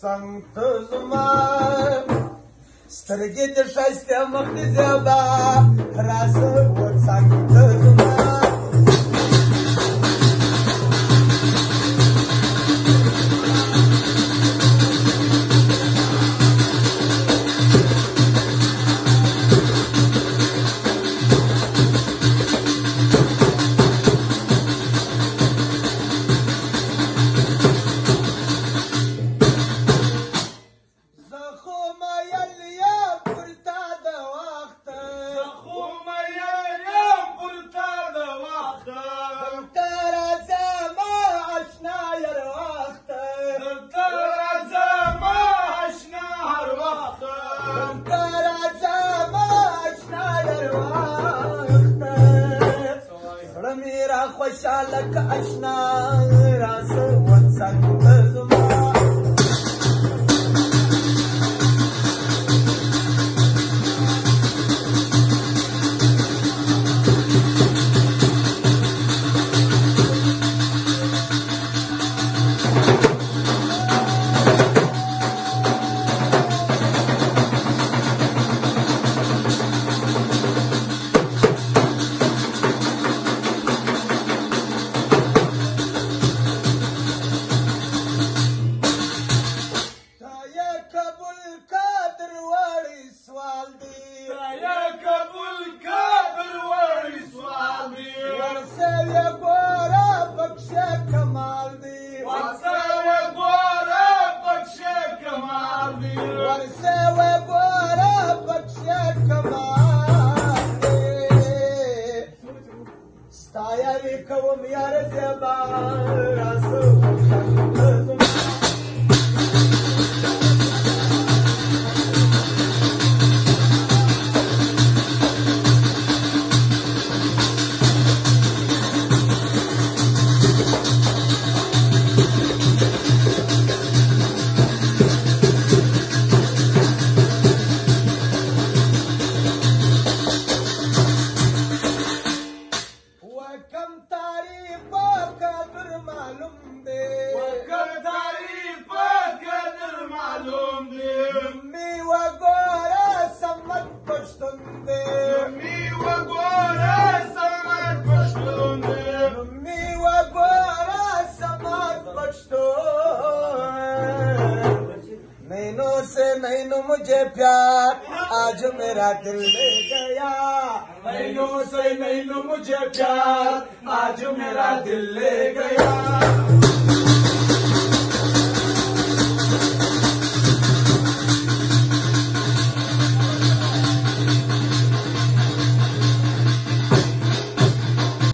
څنګ ته زما سترګې د ښایسته مخ دې زیبا راسه څنګ ته زما خوشاله که اشنا راسه څنګ ته زما ستایری کوم یار زیبا راسه څنګ ته زما नैनो मुझे प्यार आज मेरा दिल ले गया नैनो से नैनो मुझे प्यार आज मेरा दिल ले गया